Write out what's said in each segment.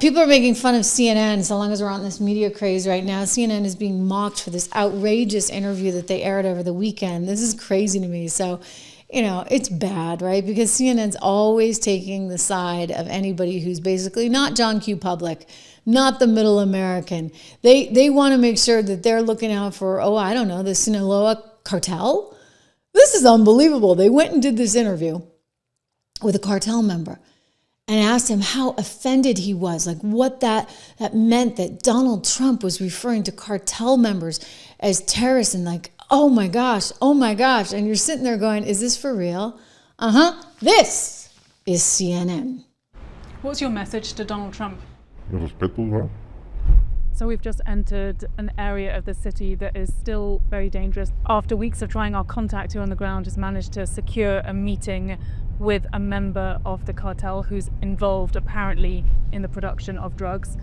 people are making fun of CNN so long as we're on this media craze right now. CNN is being mocked for this outrageous interview that they aired over the weekend. This is crazy to me. So, it's bad, right? Because CNN's always taking the side of anybody who's basically not John Q. Public, not the middle American. They want to make sure that they're looking out for, the Sinaloa cartel. This is unbelievable. They went and did this interview with a cartel member and asked him how offended he was, like what that meant that Donald Trump was referring to cartel members as terrorists and like, oh my gosh. And you're sitting there going, is this for real? This is CNN. What's your message to Donald Trump? Respeto, So we've just entered an area of the city that is still very dangerous. After weeks of trying, our contact here on the ground has managed to secure a meeting with a member of the cartel who's involved apparently in the production of drugs.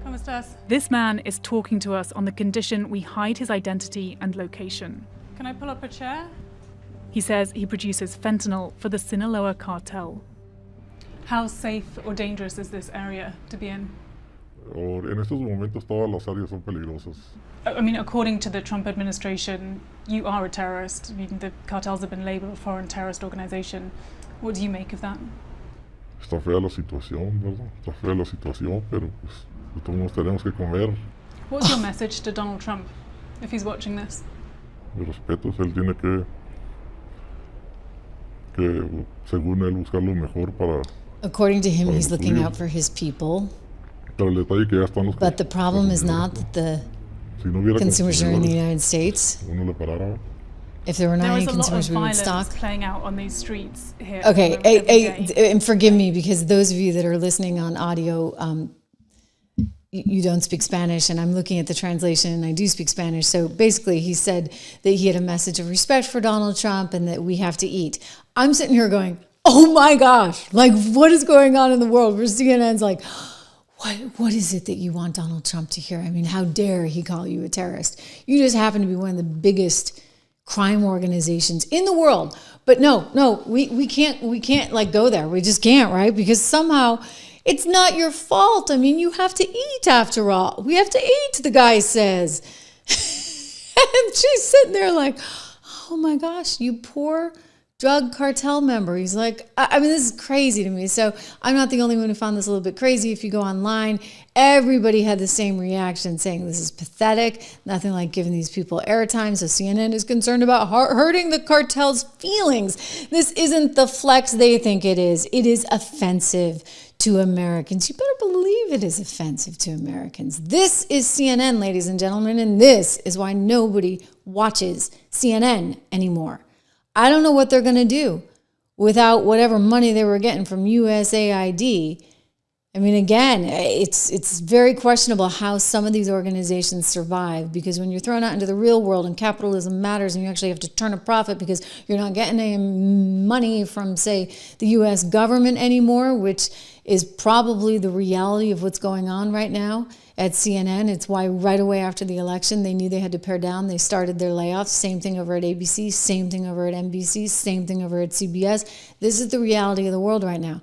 ¿Cómo estás? This man is talking to us on the condition we hide his identity and location. Can I pull up a chair? He says he produces fentanyl for the Sinaloa cartel. How safe or dangerous is this area to be in? En estos momentos todas las áreas son peligrosas. I mean, according to the Trump administration, you are a terrorist. I mean, the cartels have been labeled a foreign terrorist organization. What do you make of that? Está fea la situación, ¿verdad? Está fea la situación, pero pues todos tenemos que comer. What's your message to Donald Trump if he's watching this? De respeto, él tiene que según él buscar lo mejor para. According to him, he's looking out for his people. Pero el detalle que ya están los. But the problem is not that the consumers are in the United States. Uno le parara. If there were not any consumers, we would stop. There is a lot of violence playing out on these streets here. Okay, and forgive me because those of you that are listening on audio, you don't speak Spanish, and I'm looking at the translation, and I do speak Spanish. So basically, he said that he had a message of respect for Donald Trump and that we have to eat. I'm sitting here going, oh my gosh, like what is going on in the world? Where CNN's like, what is it that you want Donald Trump to hear? I mean, how dare he call you a terrorist? You just happen to be one of the biggest crime organizations in the world. But no, we can't like go there. We just can't, right? Because somehow it's not your fault. I mean, you have to eat after all. We have to eat, the guy says. And she's sitting there like, oh my gosh, you poor drug cartel member. He's like, I mean, this is crazy to me. So I'm not the only one who found this a little bit crazy. If you go online, everybody had the same reaction saying this is pathetic, nothing like giving these people airtime. So CNN is concerned about hurting the cartel's feelings. This isn't the flex they think it is. It is offensive to Americans. You better believe it is offensive to Americans. This is CNN, ladies and gentlemen, and this is why nobody watches CNN anymore. I don't know what they're going to do without whatever money they were getting from USAID. I mean, again, it's very questionable how some of these organizations survive, because when you're thrown out into the real world and capitalism matters and you actually have to turn a profit because you're not getting any money from, say, the U.S. government anymore, which is probably the reality of what's going on right now at CNN. It's why right away after the election, they knew they had to pare down. They started their layoffs. Same thing over at ABC, same thing over at NBC, same thing over at CBS. This is the reality of the world right now.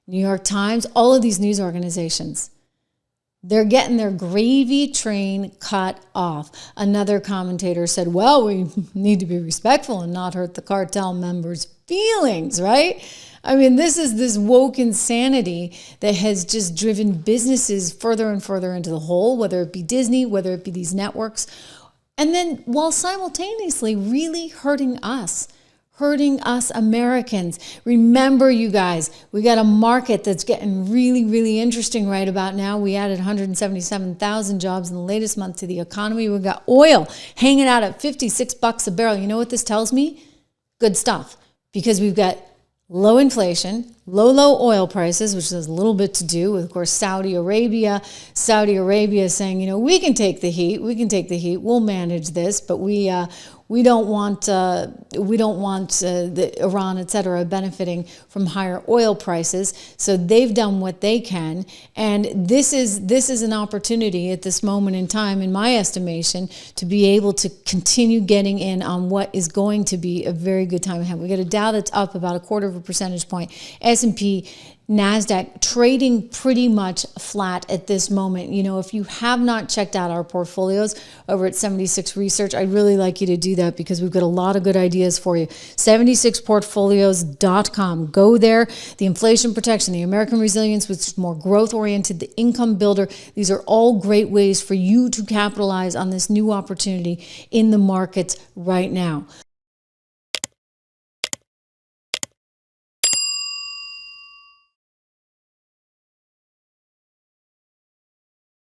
New York Times, all of these news organizations, they're getting their gravy train cut off. Another commentator said, well, we need to be respectful and not hurt the cartel members' feelings, right? I mean, this is this woke insanity that has just driven businesses further and further into the hole, whether it be Disney, whether it be these networks, and then while simultaneously really hurting us Americans. Remember, you guys, we got a market that's getting really, really interesting right about now. We added 177,000 jobs in the latest month to the economy. We got oil hanging out at $56 a barrel. You know what this tells me? Good stuff, because we've got low inflation, low oil prices, which has a little bit to do with, of course, Saudi Arabia. Saudi Arabia is saying, we can take the heat. We'll manage this, but we don't want the Iran, et cetera, benefiting from higher oil prices. So they've done what they can, and this is an opportunity at this moment in time, in my estimation, to be able to continue getting in on what is going to be a very good time ahead. We got a Dow that's up about 0.25 percentage point. S&P NASDAQ trading pretty much flat at this moment. You know, if you have not checked out our portfolios over at 76 Research, I'd really like you to do that because we've got a lot of good ideas for you. 76portfolios.com. Go there. The inflation protection, the American resilience, which is more growth oriented, the income builder. These are all great ways for you to capitalize on this new opportunity in the markets right now.